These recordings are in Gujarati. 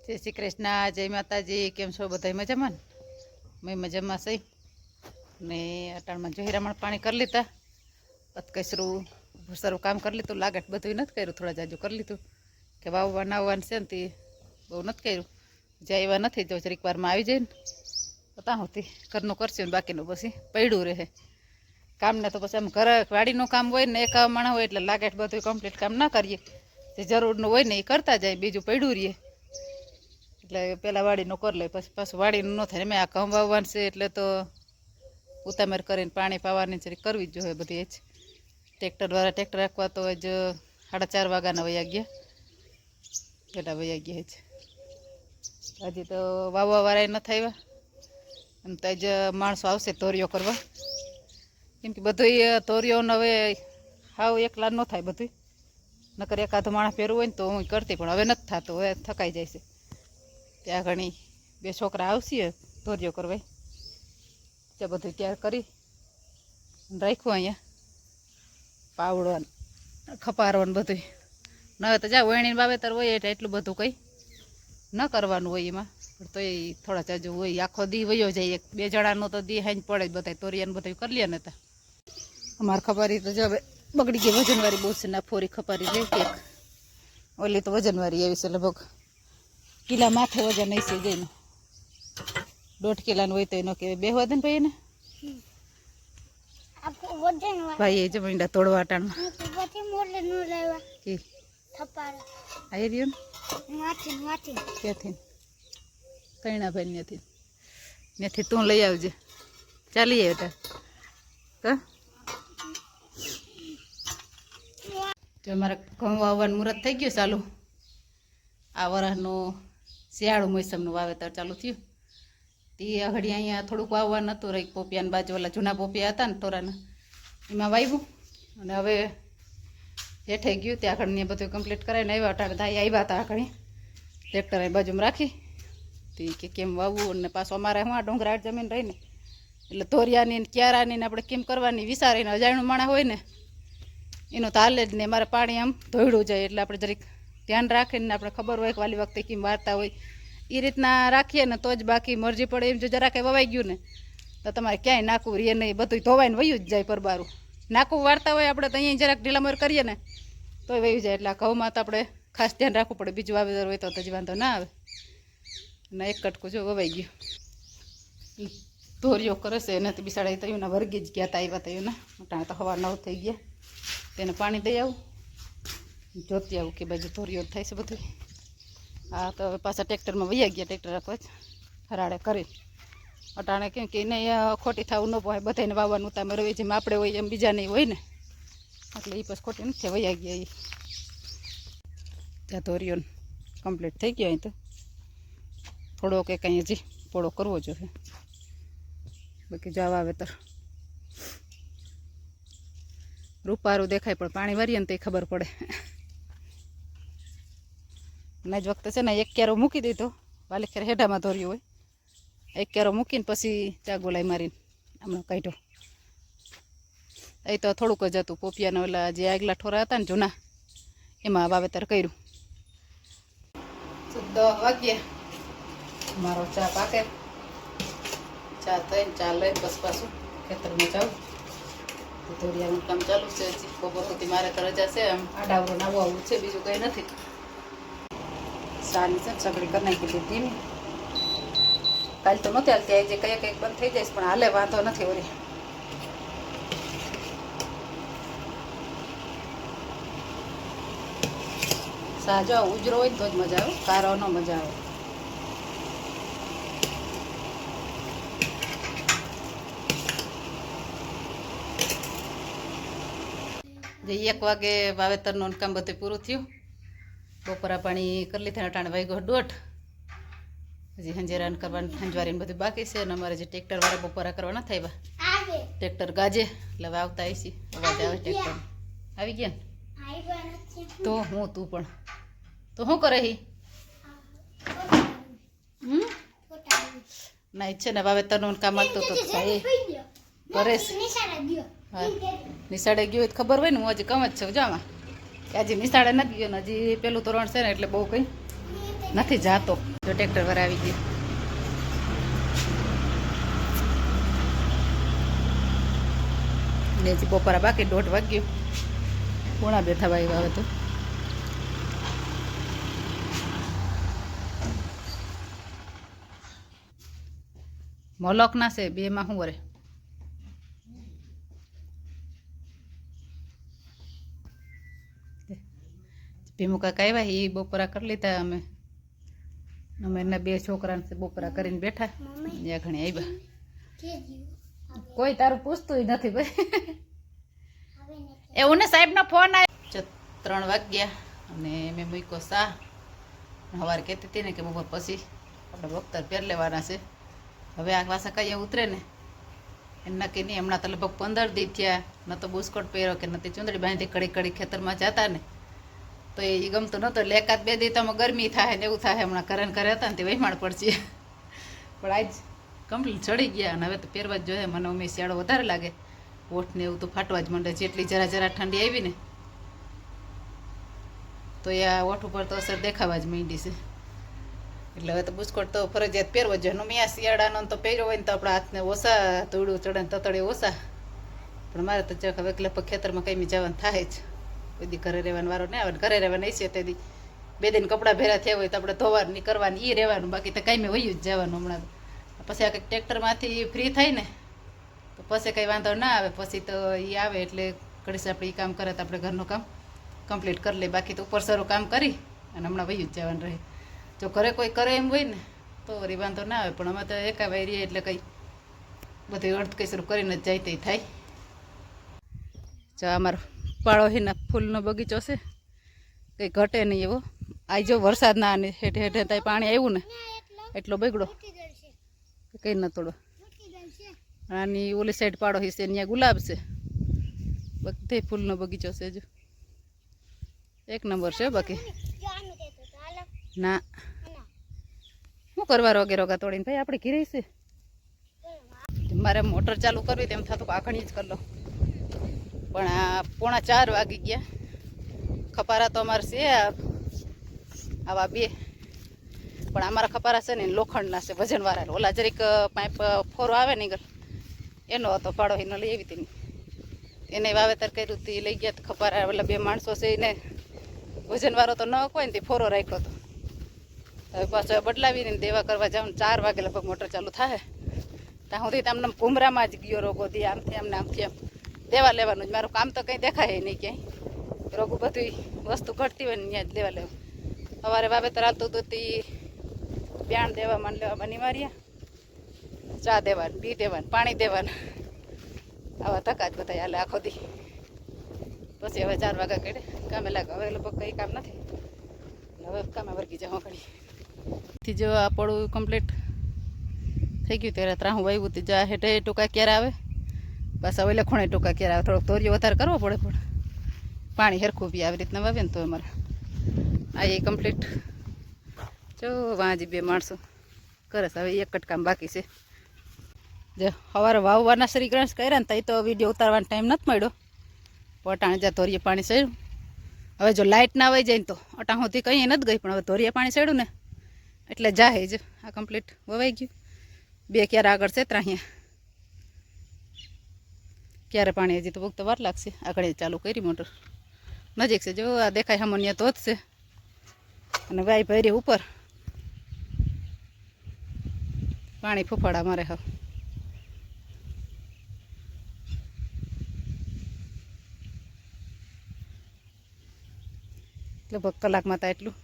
જય શ્રી કૃષ્ણ, જય માતાજી. કેમ છો બધા? મજામાં? મેં મજામાં છે ને. અટાણમાં જોહીરામણ પાણી કરી લીધા, કચરું ભૂસરું કામ કરી લીધું. લાગટ બધું નથી કર્યું, થોડા જાજુ કરી લીધું કે વાવવા નાવવાનું છે ને તે બહુ નથી કર્યું. જ્યાં એવા નથી જો જરીક વારમાં આવી જાય ને તો ત્યાં સુધી ઘરનું કરશે ને બાકીનું પછી પડ્યું રહે કામને. તો પછી આમ ઘર વાડીનું કામ હોય ને એક માણા હોય એટલે લાગટ બધું કમ્પ્લીટ કામ ના કરીએ. જે જરૂરનું હોય ને એ કરતા જાય, બીજું પડ્યું રહીએ. એટલે પહેલાં વાડીનું કરી લે, પછી પાછું વાડીનું ન થાય. મેં આ ઘઉં વાવવાનું છે એટલે તો ઉતામેર કરીને પાણી પાવાની જરી કરવી જ જોઈએ બધી. જ ટ્રેક્ટર દ્વારા ટ્રેક્ટર રાખવા તો જ 4:30 વાગ્યાના વયા ગયા, પહેલાં વયા ગયા જ. હજી તો વાવવાવાળા નથી આવ્યા અને તો જ માણસો આવશે તોરીઓ કરવા. કેમ કે બધું તોરીઓને હવે હાવ એકલા ન થાય બધું. નકર એકાદો માણસ પહેરવું હોય ને તો હું કરતી, પણ હવે નથી થતું, હવે થકાઈ જાય છે. ત્યાં ઘણી 2 છોકરા આવશે તોરીઓ કરવા. ત્યાં બધું તૈયાર કરી રાખ્યું. અહીંયા પાવડો ખપારવાનું બધું ન હોય તો જા વણીને વાવેતર હોય એટલે એટલું બધું કંઈ ન કરવાનું હોય એમાં. પણ તો એ થોડા જાજુ હોય. આખો દી વયો જાય, 1-2 જણાનો તો દી હાઈ પડે જ. બધા તોરિયાને બધું કરી લે ને. તા અમારે ખપારી તો જો હવે બગડી ગઈ, વજનવાળી બહુ છે. ના ફોરી ખપારી રહી કે ઓલી તો વજનવાળી એવી છે, લગભગ કિલા માથે વજન નહીં છે. જઈને 1.5 કિલાનું હોય તો એનો કે બેહવા દે ને ભાઈ. એને ભાઈ એ જમીંડા તોડવા અટાણમાં આવી રહ્યું ને ક્યાંથી કઈના ભાઈ ત્યાંથી તું લઈ આવજે. ચાલી આવે ત્યાં જો અમારે ઘઉં વાવવાનું મુહૂર્ત થઈ ગયું ચાલુ. આ વરસનું શિયાળુ મોસમનું વાવેતર ચાલુ થયું. તે ઘડી અહીંયા થોડુંક વાવવાનું હતું. રહી પોપિયાની બાજુ ઓલા જૂના પોપિયા હતા ને તોરાના, એમાં વાવ્યું. અને હવે હેઠે ગયું ત્યાં ઘડીને બધું કમ્પ્લીટ કરાવીને આવ્યા. અટાણે થાય આવ્યા હતા. ઘણી ટ્રેક્ટર એ બાજુમાં રાખી તે કે કેમ વાવવું. અને પાછું અમારે હું આ ડુંગરાળ જમીન રહીને એટલે તોરિયાની ને ક્યારાની ને આપણે કેમ કરવાની વિચારીને અજાણ્યું માણા હોય ને એનું તો હાલે જ ને. મારે પાણી આમ ધોયડું જાય એટલે આપણે જરીક ધ્યાન રાખીને આપણે ખબર હોય કે વાલી વખતે કેમ વારતા હોય એ રીતના રાખીએ ને તો જ. બાકી મરજી પડે એમ જો જરાક વવાઈ ગયું ને તો તમારે ક્યાંય નાખવું રહીએ નહીં, બધું ધોવાઈને વયું જ જાય પરબારું. નાખવું વારતા હોય આપણે તો અહીંયા જરાક ઢીલામર કરીએ ને તોય વયું જાય. એટલે ઘઉંમાં તો આપણે ખાસ ધ્યાન રાખવું પડે. બીજું વાવેતર હોય તો જ વાંધો ના આવે. ને એક કટકું જો વવાઈ ગયું. ધોરીઓ કરે છે એનાથી બિસાડા તો એના વર્ગી જ ગયા હતા. આવ્યા હતા એના અટાણે તો હવા 9 થઈ ગયા. તેને પાણી દઈ આવું, જોતી આવું કે બાજુ ધોરીઓ થાય છે બધું. હા તો હવે પાછા ટ્રેક્ટરમાં વૈયા ગયા. ટ્રેક્ટર રાખવા જ હરાડે કરી અટાણે કેમ કે એને ખોટી થવું ન પડે. બધાને વાવવાનું ઉતામે રવે જેમ આપણે હોય એમ બીજા નહીં હોય ને, એટલે એ પછી ખોટી નથી વૈયા ગયા. એ ત્યાં ધોરીઓ કમ્પ્લીટ થઈ ગયા. અહીં તો થોડો કે કંઈ હજી પોળો કરવો જોઈએ. બાકી જો વાવેતર રૂપારું દેખાય પણ પાણી વારીએ ને તો ખબર પડે. ના જ વખતે છે ને 1 ક્યારો મૂકી દીધો. વાલે ખેર હેઠામાં ધોર્યું હોય. 1 ક્યારો મૂકીને પછી ચાગોલાઈ મારીને આમાં કાઢ્યો. એ તો થોડુંક જ હતું. પોપિયાના ઓલા જે આગલા ઠોરા હતા ને જૂના એમાં વાવેતર કર્યું. 10 વાગ્યે મારો ચા પાકે. ચા થઈને ચા લઈને બસ પાછું ખેતરમાં જાઉં. ધોરિયાનું કામ ચાલુ છે. બપોર સુધી મારે તો રજા છે. આમ આડાવરો નાવું આવું છે, બીજું કંઈ નથી. સાની છે સગડી કરી નાખી દીધી ને. કાલ તો નહોતી હાલતી, આજે કંઈક બંધ થઈ જાય પણ હાલે વાંધો નથી. વળી સાજો ઉજરો હોય ને તો જ મજા આવે, કારો ન મજા આવે. જે 1 વાગે વાવેતરનું કામ બધું પૂરું થયું. બપોરા પાણી કરી લીધા. અટાણે વાગ્યો 1:30. હજી હંજેરાન કરવાનું હંજવારીને બધું બાકી છે. અને અમારે જે ટ્રેક્ટરવાળા બપોરા કરવા ના થાય. ટ્રેક્ટર ગાજે એટલે હવે આવતા આવીશી. અવાજ આવે ટ્રેક્ટર આવી ગયા ને તો હું તું પણ તો શું કરે હી ના ઈચ્છે ને વાવેતરનું કામ આવતું તો કરે છે. હા નિશાળે ગયો તો ખબર હોય ને. હું હજી કમ જ છું જામાં કે હજી નિશાળે નથી ગયો ને. હજી પેલું ધોરણ છે ને એટલે બહુ કંઈ નથી જાતો. જો ટ્રેક્ટર વાર આવી ગયું. ને હજી બપોરા બાકી 1:30 વાગ્યું. 1:30 થવા આવ્યા હવે તો. મોલોક ના છે 2 માં શું વરે. ભીમુ કાકા આવ્યા એ બપોરા કરી લીધા. અમે એના 2 છોકરાને બપોરા કરીને બેઠા. જ્યાં ઘણી આવ્યા. કોઈ તારું પૂછતું નથી ભાઈ. એવું ને સાહેબનો ફોન આવ્યો. 3 વાગ્યા અને મેં મૂક્યો સા. સવારે કહેતી હતી ને કે બપોર પછી આપણે બખ્તર પહેર લેવાના છે. હવે આ પાછા કઈ ઉતરે ને એને નક્કી નહીં. હમણાં તો લગભગ 15 દી થયા. ન તો બુસ્કોટ પહેર્યો કે નથી ચૂંદડી બાંધી કડી ખેતરમાં જતા ને તો એ ગમતું નહોતું. એટલે 1-2 દી તો ગરમી થાય ને એવું થાય. હમણાં ઘરે ને ઘરે હતા ને તે વહેમાણ પડશે. પણ આજ કમ્પ્લીટ ચડી ગયા અને હવે તો પહેરવા જ જોઈએ. મને ઉમેશ શિયાળો વધારે લાગે. ઓઠ ને એવું તો ફાટવા જ માંડે. જેટલી જરા ઠંડી આવી ને તો એ આ ઓઠ ઉપર તો અસર દેખાવા જ માંડી છે. એટલે હવે તો બુસ્કોટ તો ફરજિયાત પહેરવો જ જોઈએ. મેં આ શિયાળાનો તો પહેર્યો હોય ને તો આપણા હાથને ઓછા તોડું ચડે ને તતડે ઓછા. પણ મારે તો હવે લગભગ ખેતરમાં કંઈ જવાનું થાય જ. કોઈ દી ઘરે રહેવાનો વારો નહીં આવે. ઘરે રહેવા નહીં છે તે દી 2 દિન કપડાં ભેરા થયા હોય તો આપણે ધોવાની કરવાની એ રહેવાનું. બાકી તો કાંઈ મેં વયું જ જવાનું. હમણાં પછી આ કંઈક ટ્રેક્ટરમાંથી ફ્રી થાય ને તો પછી કંઈ વાંધો ના આવે. પછી તો એ આવે એટલે ઘડીશ આપણે એ કામ કરે તો આપણે ઘરનું કામ કમ્પ્લીટ કરી લે. બાકી તો ઉપર સરું કામ કરી અને હમણાં વયું જ જવાનું રહે. જો ઘરે કોઈ કરે એમ હોય ને તો વળી વાંધો ના આવે. પણ અમે તો એકાવાય રહીએ એટલે કંઈ બધું અર્ધ કઈસરું કરીને જ જાય તે થાય. જો અમારો પાળોહીના ફૂલનો બગીચો છે. કંઈ ઘટે નહીં એવો. આ જો વરસાદના અને હેઠે હેઠે ત્યાં પાણી આવ્યું ને એટલો બગડો કંઈ ન તોડો. આની ઓલી સાઈડ પાડોશી છે ત્યાં ગુલાબ છે. બધે ફૂલનો બગીચો છે. જો 1 નંબર છે. બાકી ના શું કરવા રોગા તોડીને ભાઈ આપણે ઘીરે છે. મારે મોટર ચાલુ કરવી તેમ થતું આખણી જ કરી લો. પણ આ 3:45 વાગી ગયા. ખપારા તો અમારે છે આવા 2. પણ અમારા ખપારા છે ને લોખંડના છે વજનવાળા. ઓલા જરીક પાઇપ ફોરો આવે ને એનો હતો પાડોહીનો લઈ આવી હતી. એને વાવેતર કર્યું હતું. લઈ ગયા તો ખપારા ઓલા 2 માણસો છે એને વજનવાળો તો ન કોઈ ને તે ફોરો રાખ્યો હતો. હવે પાછો બદલાવીને દેવા કરવા જાઉં. 4 વાગે લગભગ મોટર ચાલુ થાય. ત્યાં સુધી તમને કુમરામાં જ ગયો રોગો દી. આમથી આમથી આમ દેવા લેવાનું જ. મારું કામ તો કંઈ દેખાય નહીં ક્યાંય. રોગું બધી વસ્તુ ઘટતી હોય ને ત્યાં જ દેવા લેવું. સવારે વાવેતર આવતું હતું તે પ્યાણ દેવા માન લેવા બની માર્યા. ચા દેવાનું, બી દેવાનું, પાણી દેવાનું. આવા ધક્કા જ બધા હાલે આખો દી. પછી હવે 4 વાગ્યા કાઢે કામે લાગે. હવે લગભગ કંઈ કામ નથી. હવે કામે વર્ગી જાઉં ઘડી. જો આ પડું કમ્પ્લીટ થઈ ગયું. ત્યારે ત્રાહું વાવ્યું હતું. જા હેઠે ટૂંકા ક્યારે આવે પાછા ઓલે ખૂણે ટૂંકા ક્યારે આવે. થોડોક ધોરિયો વધારે કરવો પડે. પણ પાણી સરખું બી આવી રીતના વાવે ને તો અમારે આ એ કમ્પ્લીટ. જો વાંજી 2 માણસો કરે છે. હવે એક જ કામ બાકી છે. જે સવારે વાવવાના શ્રી ગણેશ કર્યા ને તો વિડીયો ઉતારવાનો ટાઈમ નથી મળ્યો. અટાણે જ્યાં ધોરીએ પાણી ચડ્યું. હવે જો લાઇટ ના વહી જાય ને તો અટાણ સુધી કંઈ નથી ગઈ. પણ હવે ધોરીએ પાણી ચડ્યું ને એટલે જાહે જ. આ કમ્પ્લીટ વવાઈ ગયું. 2 ક્યારે આગળ છે. અહીંયા ક્યારે પાણી હજી તો બહુ તો વાર લાગશે. આગળ ચાલુ કરી મોટર નજીક છે. જો આ દેખાય સામાન્ય ધોધ છે અને વાય ભરી ઉપર પાણી ફૂફાડા મારે. હા લગભગ કલાકમાં તો એટલું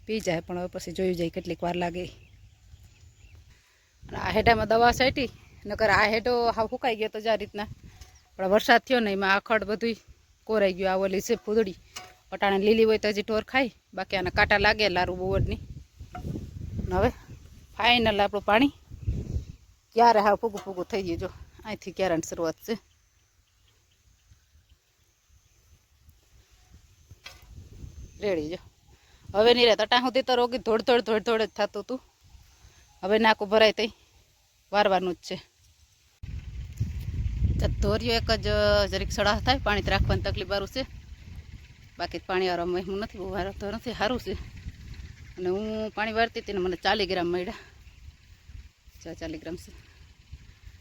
પી જાય. પણ હવે પછી જોયું જાય કેટલીક વાર લાગે. આ હેઠામાં દવા છાંટી નકર આ હેઠો હાવ ફૂંકાઈ ગયો તો જ આ રીતના. પણ વરસાદ થયો ને એમાં આખડ બધું કોરાઈ ગયું. આ ઓલી છે ફૂદડી. અટાણે લીલી હોય તો હજી ઢોર ખાય. બાકી આના કાંટા લાગે લારું બોવડની. હવે ફાઇનલ આપણું પાણી ક્યારે હાવ ફૂગું ફૂગું થઈ ગયું. જો અહીંથી ક્યારેની શરૂઆત છે. રેડી જો હવે નહીં રહે. અટાણ સુધી તો રોગી ધોડ જ થતું હતું. હવે નાકું ભરાય તઈ વારવાનું જ છે. ધોર્યો એક જ જરીક સડાહ થાય. પાણી રાખવાની તકલીફ વાળું છે. બાકી પાણી વાળો હું નથી બહુ વારો તો નથી. સારું છે. અને હું પાણી વાળતી હતી ને મને 40 ગ્રામ મળ્યા. 40 ગ્રામ છે.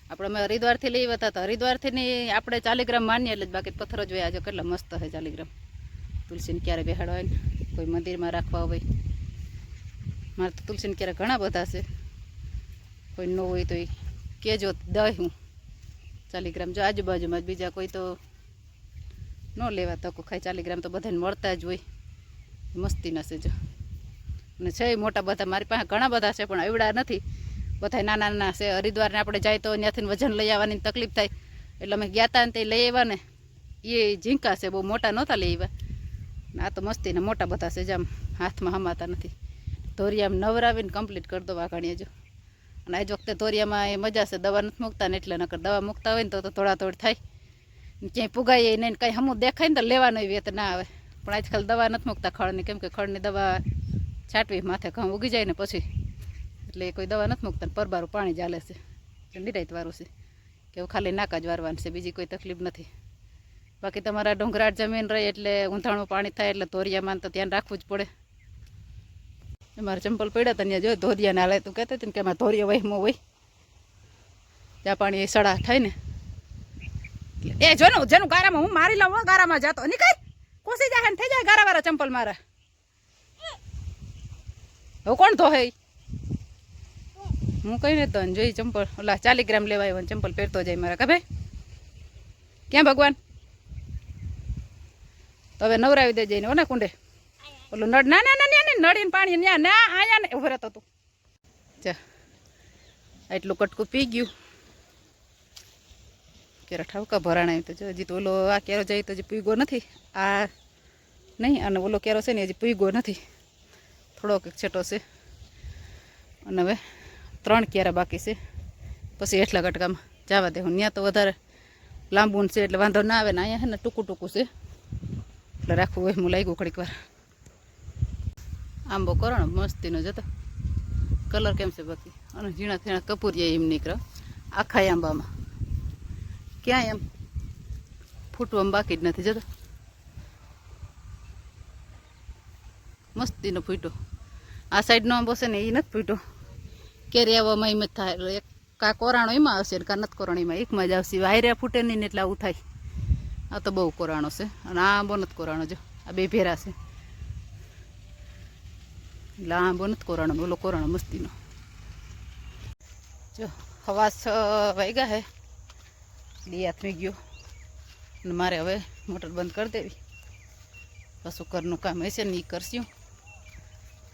આપણે અમે હરિદ્વારથી લઈ આવ્યા હતા. હરિદ્વારથી ની આપણે 40 ગ્રામ માનીએ એટલે જ, બાકી પથ્થર જ હોય. આજે કેટલા મસ્ત છે 40 ગ્રામ. તુલસીને ક્યારે બેહાડવા હોય ને કોઈ મંદિરમાં રાખવા હોય. મારે તો તુલસીને ક્યારે ઘણા બધા છે. કોઈ ન હોય તો એ કહેજો દઈ હું 40 ગ્રામ. જો આજુબાજુમાં જ બીજા કોઈ તો ન લેવા તકો ખાય. 40 ગ્રામ તો બધાને મળતા જ હોય. મસ્તીના છે જો. અને છે મોટા બધા મારી પાસે ઘણા બધા છે, પણ એવડા નથી. બધા નાના નાના છે. હરિદ્વારને આપણે જાય તો ત્યાંથી વજન લઈ આવવાની તકલીફ થાય, એટલે અમે ગયા હતા ને તે લઈ આવ્યા ને એ ઝીંકા છે. બહુ મોટા નહોતા લઈ આવ્યા. આ તો મસ્તીના મોટા બધા છે, જેમ હાથમાં હમાતા નથી. ધોરિયામાં નવરાવીને કમ્પ્લીટ કરી દો વાઘાણીએ જો. અને આજ વખતે ધોરિયામાં એ મજા છે, દવા નથી મૂકતા ને એટલે. નકર દવા મૂકતા હોય ને તો થોડા થોડ થાય, ક્યાંય પુગાઈએ નહીં, કાંઈ હમું દેખાય ને તો લેવાનો વેત ના આવે. પણ આજકાલ દવા નથી મૂકતા ખળની, કેમ કે ખળની દવા છાંટવી માથે ઘઉં ઉગી જાય ને પછી, એટલે કોઈ દવા નથી મૂકતા. પરબારું પાણી ચાલે છે, નિરાયતવાળું છે, કે ખાલી નાકા જ વારવાનું છે, બીજી કોઈ તકલીફ નથી. બાકી તમારા ડુંગરાળ જમીન રહે એટલે ઊંધાણું પાણી થાય એટલે ધોરિયામાં તો ધ્યાન રાખવું જ પડે. મારા ચંપલ પડ્યા હતા ત્યાં જો ધોરિયાને હાલે. તું કહેતી હતી ને કે એમાં ધોરિયા વહીમાં હોય, ત્યાં પાણી એ સડા થાય ને. એ જો ને જેનું ગારામાં હું મારી લઉં, ગારામાં જતો નીકળ કોસી જાય ને થઈ જાય ગારાવાળા ચંપલ મારા. હવે કોણ ધોહે? હું કઈ ને તો જોઈ ચંપલ ઓલા 40 ગ્રામ લેવા આવ્યો, ચંપલ પહેરતો જાય મારા. કે ભાઈ ક્યાં ભગવાન? તો હવે નવરાવી દે જઈને ને કુંડે. ઓલું નળ ના ના ના નળીને પાણી ન્યા ના આયા ને ઉભો રહેતો તું. ચા એટલું કટકું પી ગયું. કેરો ઠાવકા ભરાણા તો જો હજી તો ઓલો આ કેરો જાય તો હજી પીગો નથી. આ નહીં, અને ઓલો કેરો છે ને હજી પીગો નથી, થોડોક છેટો છે. અને હવે 3 કેરા બાકી છે, પછી એટલા કટકામાં જવા દે. હું ત્યાં તો વધારે લાંબુ છે એટલે વાંધો ના આવે ને. અહીંયા છે ને ટૂંકું ટૂંકું છે એટલે રાખવું હોય. હું લાગ્યું ઘડીક વાર. આંબો કરો ને મસ્તીનો જતો કલર કેમ છે બાકી. અને ઝીણા ઝીણા કપૂરિયા એમ નીકળે આખા આંબામાં. ક્યાંય એમ ફૂટવામાં બાકી જ નથી જતો. મસ્તીનો ફૂટો. આ સાઈડનો આંબો છે ને એ નથી ફૂટો. કેરી આવવામાં એમ જ થાય. એટલે એક કા કોરાણો એમાં આવશે ને કા નથી કોરાણો એમાં, એકમાં જ આવશે. વાયરા ફૂટે નહીં ને એટલે આવું થાય. આ તો બહુ કોરાણો છે, અને આ આંબો નથી કોરાણો. જો આ બે ભેરા છે એટલે આ આંબો નથી કોરાણો, ઓલો કોરાણો મસ્તીનો. જો હવા 6 વાગ્યા હે, ડી હાથમી ગયો. અને મારે હવે મોટર બંધ કરી દેવી. પાછું ઘરનું કામ હશે ને એ કરશું.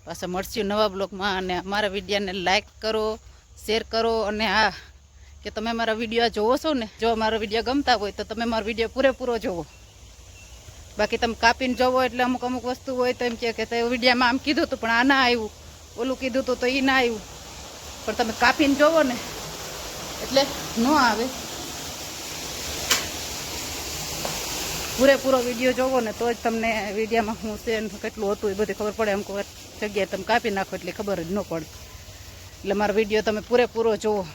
પાછા મળશું નવા બ્લોગમાં. અને મારા વિડીયોને લાઈક કરો, શેર કરો. અને હા, કે તમે મારા વિડીયો જોવો છો ને, જો મારો વિડીયો ગમતા હોય તો તમે મારો વિડીયો પૂરેપૂરો જોવો. બાકી તમે કાપીને જોવો એટલે અમુક અમુક વસ્તુ હોય તો એમ કે તે વિડીયોમાં આમ કીધું હતું પણ આ ના આવ્યું, ઓલું કીધું હતું તો એ ના આવ્યું. પણ તમે કાપીને જોવો ને એટલે ન આવે. પૂરેપૂરો વિડીયો જોવો ને તો જ તમને વિડીયોમાં હું છે કેટલું હતું એ બધી ખબર પડે. અમુક જગ્યાએ તમે કાપી નાખો એટલે ખબર જ ન પડે. એટલે મારો વિડીયો તમે પૂરેપૂરો જોવો.